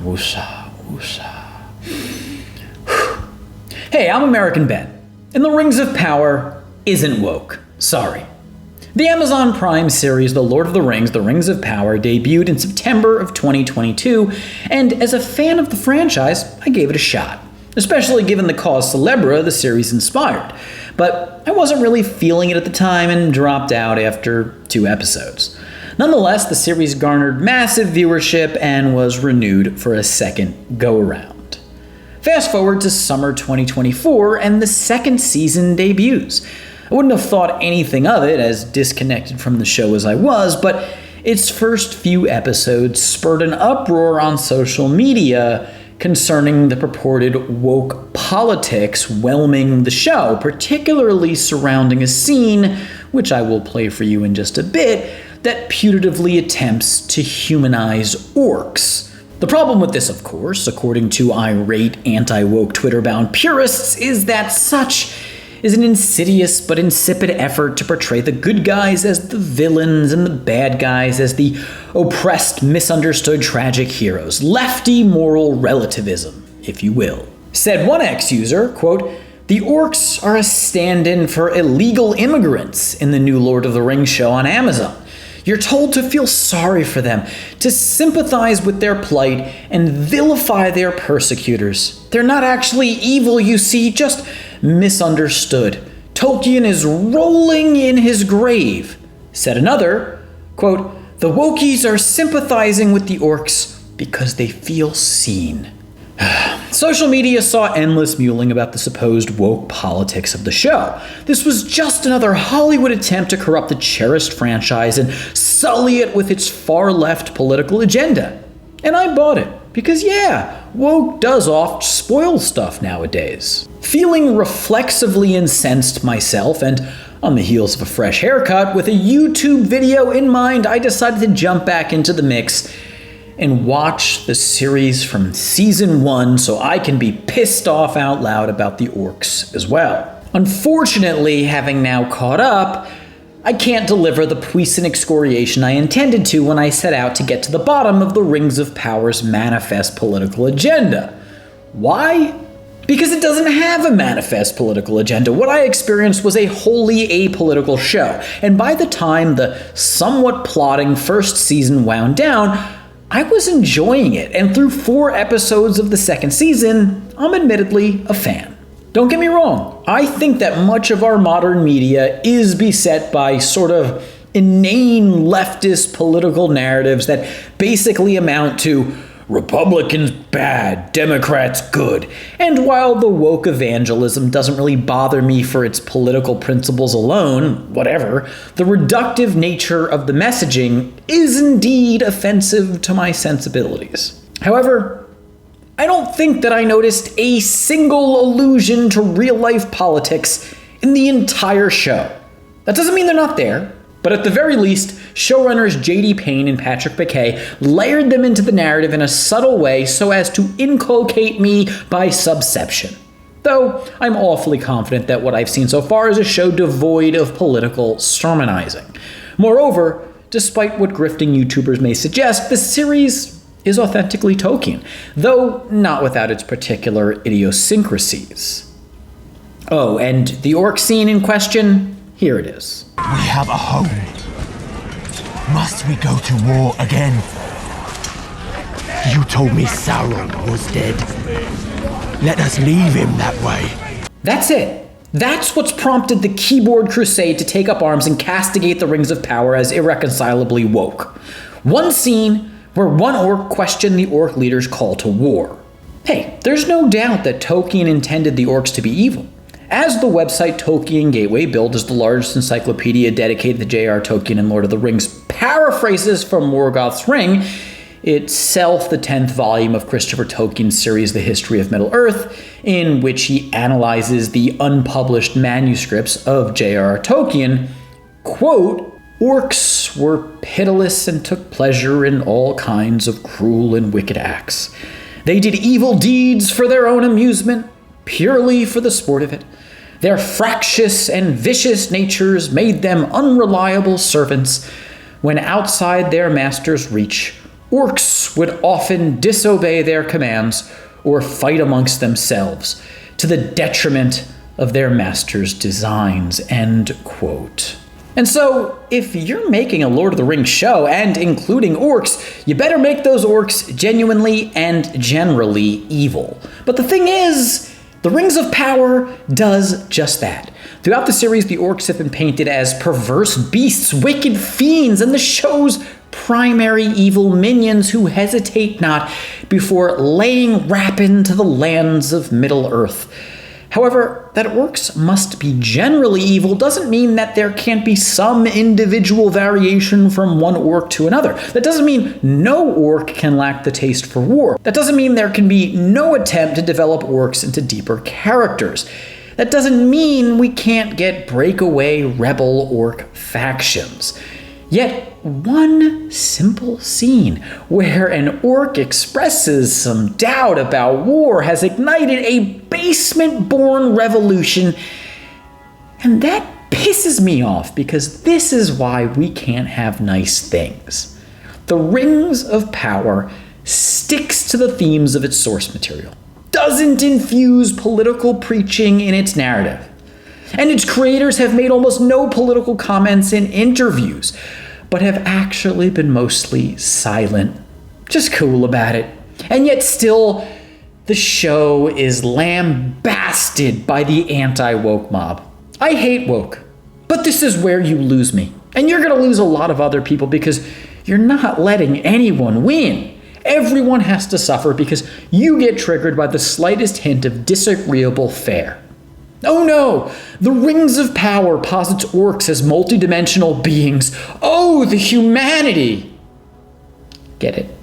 woosah, woosah. Hey, I'm American Ben, and the Rings of Power isn't woke. Sorry. The Amazon Prime series The Lord of the Rings of Power debuted in September of 2022, and as a fan of the franchise, I gave it a shot, especially given the cause célèbre the series inspired. But I wasn't really feeling it at the time and dropped out after 2 episodes. Nonetheless, the series garnered massive viewership and was renewed for a second go-around. Fast forward to summer 2024, and the second season debuts. I wouldn't have thought anything of it, as disconnected from the show as I was, but its first few episodes spurred an uproar on social media concerning the purported woke politics whelming the show, particularly surrounding a scene, which I will play for you in just a bit, that putatively attempts to humanize orcs. The problem with this, of course, according to irate, anti-woke Twitter-bound purists, is that such is an insidious but insipid effort to portray the good guys as the villains and the bad guys as the oppressed, misunderstood, tragic heroes. Lefty moral relativism, if you will. Said one X user, quote, "The orcs are a stand-in for illegal immigrants in the new Lord of the Rings show on Amazon. You're told to feel sorry for them, to sympathize with their plight, and vilify their persecutors. They're not actually evil, you see, just misunderstood. Tolkien is rolling in his grave." Said another, quote, "The wokies are sympathizing with the orcs because they feel seen." Social media saw endless mewling about the supposed woke politics of the show. This was just another Hollywood attempt to corrupt the cherished franchise and sully it with its far-left political agenda. And I bought it, because yeah, woke does oft spoil stuff nowadays. Feeling reflexively incensed myself, and on the heels of a fresh haircut, with a YouTube video in mind, I decided to jump back into the mix and watch the series from season 1 so I can be pissed off out loud about the orcs as well. Unfortunately, having now caught up, I can't deliver the puissant excoriation I intended to when I set out to get to the bottom of the Rings of Power's manifest political agenda. Why? Because it doesn't have a manifest political agenda. What I experienced was a wholly apolitical show, and by the time the somewhat plodding first season wound down, I was enjoying it, and through 4 episodes of the second season, I'm admittedly a fan. Don't get me wrong, I think that much of our modern media is beset by sort of inane leftist political narratives that basically amount to Republicans bad, Democrats good. And while the woke evangelism doesn't really bother me for its political principles alone, whatever, the reductive nature of the messaging is indeed offensive to my sensibilities. However, I don't think that I noticed a single allusion to real-life politics in the entire show. That doesn't mean they're not there, but at the very least, showrunners J.D. Payne and Patrick McKay layered them into the narrative in a subtle way so as to inculcate me by subception. Though I'm awfully confident that what I've seen so far is a show devoid of political sermonizing. Moreover, despite what grifting YouTubers may suggest, the series is authentically Tolkien, though not without its particular idiosyncrasies. Oh, and the orc scene in question, here it is. We have a home. Must we go to war again? You told me Sauron was dead. Let us leave him that way. That's it. That's what's prompted the keyboard crusade to take up arms and castigate the Rings of Power as irreconcilably woke. One scene where one orc questioned the orc leader's call to war. Hey, there's no doubt that Tolkien intended the orcs to be evil. As the website Tolkien Gateway, billed as the largest encyclopedia dedicated to J.R. Tolkien and Lord of the Rings, paraphrases from Morgoth's Ring, itself the 10th volume of Christopher Tolkien's series The History of Middle-earth, in which he analyzes the unpublished manuscripts of J.R. Tolkien, quote, "Orcs were pitiless and took pleasure in all kinds of cruel and wicked acts. They did evil deeds for their own amusement, purely for the sport of it. Their fractious and vicious natures made them unreliable servants. When outside their master's reach, Orcs would often disobey their commands or fight amongst themselves to the detriment of their master's designs, end quote. And so, if you're making a Lord of the Rings show and including orcs, you better make those orcs genuinely and generally evil. But the thing is, the Rings of Power does just that. Throughout the series, the orcs have been painted as perverse beasts, wicked fiends, and the show's primary evil minions who hesitate not before laying rapine to the lands of Middle-earth. However, that orcs must be generally evil doesn't mean that there can't be some individual variation from one orc to another. That doesn't mean no orc can lack the taste for war. That doesn't mean there can be no attempt to develop orcs into deeper characters. That doesn't mean we can't get breakaway rebel orc factions. Yet, one simple scene where an orc expresses some doubt about war has ignited a basement-born revolution, and that pisses me off because this is why we can't have nice things. The Rings of Power sticks to the themes of its source material, doesn't infuse political preaching in its narrative, and its creators have made almost no political comments in interviews, but have actually been mostly silent, just cool about it. And yet still, the show is lambasted by the anti-woke mob. I hate woke, but this is where you lose me. And you're gonna lose a lot of other people because you're not letting anyone win. Everyone has to suffer because you get triggered by the slightest hint of disagreeable fare. Oh no! The Rings of Power posits orcs as multidimensional beings. Oh, the humanity! Get it?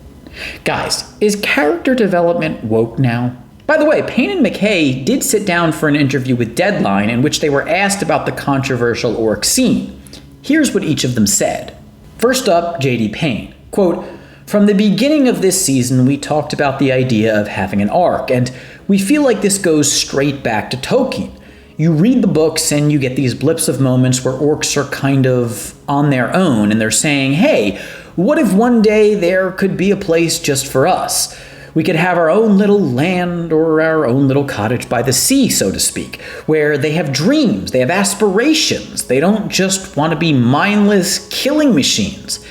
Guys, is character development woke now? By the way, Payne and McKay did sit down for an interview with Deadline in which they were asked about the controversial orc scene. Here's what each of them said. First up, J.D. Payne. Quote, "From the beginning of this season, we talked about the idea of having an arc, and we feel like this goes straight back to Tolkien. You read the books and you get these blips of moments where orcs are kind of on their own and they're saying, hey, what if one day there could be a place just for us? We could have our own little land or our own little cottage by the sea, so to speak, where they have dreams, they have aspirations. They don't just want to be mindless killing machines.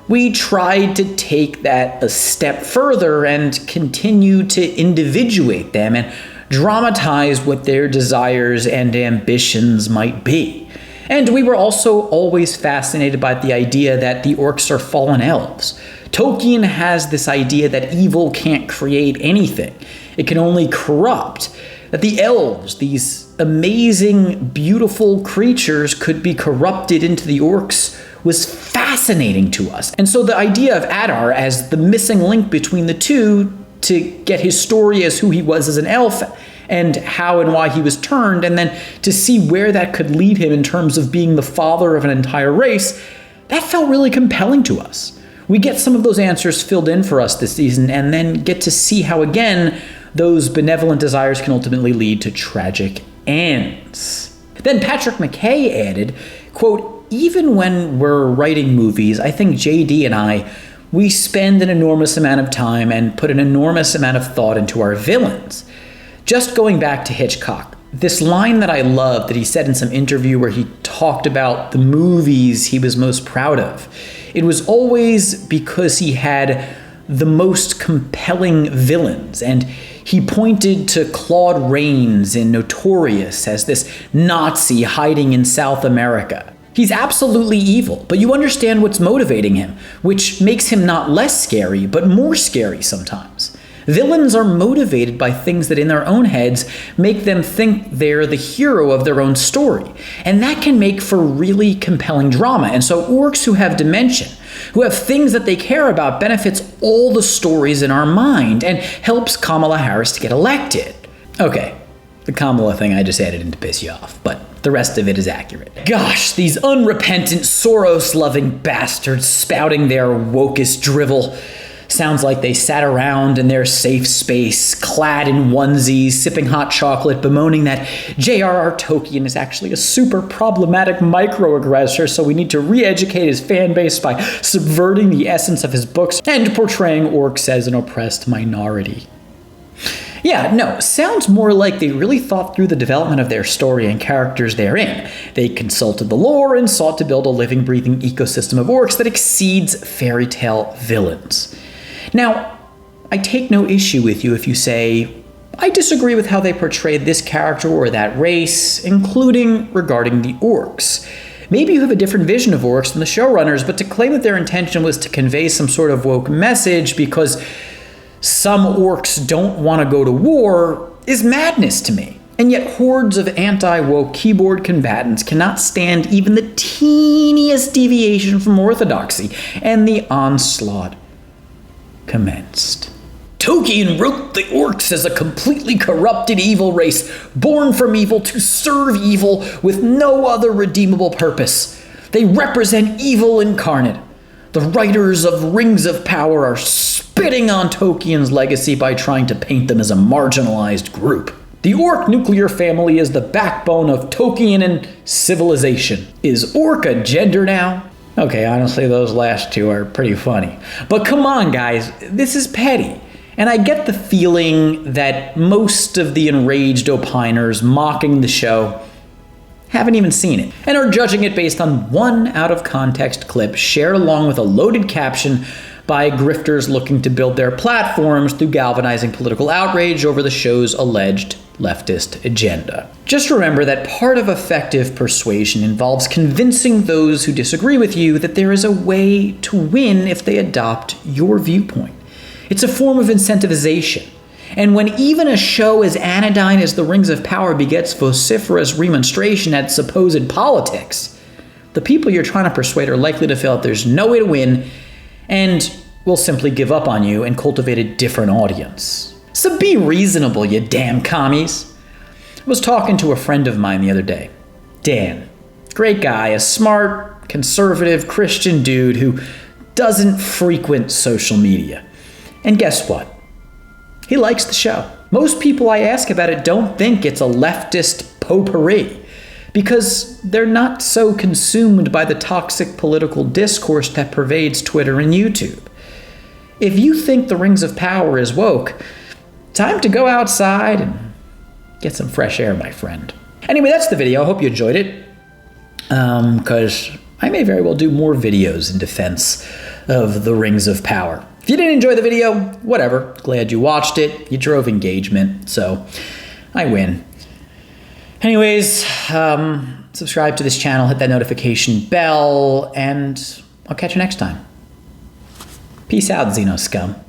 We tried to take that a step further and continue to individuate them and dramatize what their desires and ambitions might be. And we were also always fascinated by the idea that the orcs are fallen elves. Tolkien has this idea that evil can't create anything. It can only corrupt. That the elves, these amazing, beautiful creatures, could be corrupted into the orcs was fascinating to us. And so the idea of Adar as the missing link between the two to get his story as who he was as an elf and how and why he was turned, and then to see where that could lead him in terms of being the father of an entire race, that felt really compelling to us. We get some of those answers filled in for us this season and then get to see how, again, those benevolent desires can ultimately lead to tragic ends. Then Patrick McKay added, quote, even when we're writing movies, I think JD and I, we spend an enormous amount of time and put an enormous amount of thought into our villains. Just going back to Hitchcock, this line that I love that he said in some interview where he talked about the movies he was most proud of, it was always because he had the most compelling villains, and he pointed to Claude Rains in Notorious as this Nazi hiding in South America. He's absolutely evil, but you understand what's motivating him, which makes him not less scary, but more scary sometimes. Villains are motivated by things that in their own heads make them think they're the hero of their own story. And that can make for really compelling drama. And so orcs who have dimension, who have things that they care about, benefits all the stories in our mind and helps Kamala Harris to get elected. Okay, the Kamala thing I just added in to piss you off, but the rest of it is accurate. Gosh, these unrepentant, Soros-loving bastards spouting their wokest drivel. Sounds like they sat around in their safe space, clad in onesies, sipping hot chocolate, bemoaning that J.R.R. Tolkien is actually a super problematic microaggressor, so we need to re-educate his fan base by subverting the essence of his books and portraying orcs as an oppressed minority. Yeah, no, sounds more like they really thought through the development of their story and characters therein. They consulted the lore and sought to build a living, breathing ecosystem of orcs that exceeds fairy tale villains. Now, I take no issue with you if you say, I disagree with how they portrayed this character or that race, including regarding the orcs. Maybe you have a different vision of orcs than the showrunners, but to claim that their intention was to convey some sort of woke message because some orcs don't want to go to war is madness to me. And yet hordes of anti-woke keyboard combatants cannot stand even the teeniest deviation from orthodoxy, and the onslaught commenced. Tolkien wrote the orcs as a completely corrupted evil race, born from evil to serve evil with no other redeemable purpose. They represent evil incarnate. The writers of Rings of Power are spitting on Tolkien's legacy by trying to paint them as a marginalized group. The orc nuclear family is the backbone of Tolkien and civilization. Is orc a gender now? Okay, honestly, those last two are pretty funny. But come on, guys, this is petty. And I get the feeling that most of the enraged opiners mocking the show haven't even seen it, and are judging it based on one out-of-context clip shared along with a loaded caption by grifters looking to build their platforms through galvanizing political outrage over the show's alleged leftist agenda. Just remember that part of effective persuasion involves convincing those who disagree with you that there is a way to win if they adopt your viewpoint. It's a form of incentivization. And when even a show as anodyne as The Rings of Power begets vociferous remonstration at supposed politics, the people you're trying to persuade are likely to feel that there's no way to win and will simply give up on you and cultivate a different audience. So be reasonable, you damn commies. I was talking to a friend of mine the other day, Dan. Great guy, a smart, conservative, Christian dude who doesn't frequent social media. And guess what? He likes the show. Most people I ask about it don't think it's a leftist potpourri because they're not so consumed by the toxic political discourse that pervades Twitter and YouTube. If you think The Rings of Power is woke, time to go outside and get some fresh air, my friend. Anyway, that's the video. I hope you enjoyed it, because I may very well do more videos in defense of The Rings of Power. If you didn't enjoy the video, whatever. Glad you watched it. You drove engagement, so I win. Anyways, subscribe to this channel, hit that notification bell, and I'll catch you next time. Peace out, Xeno scum.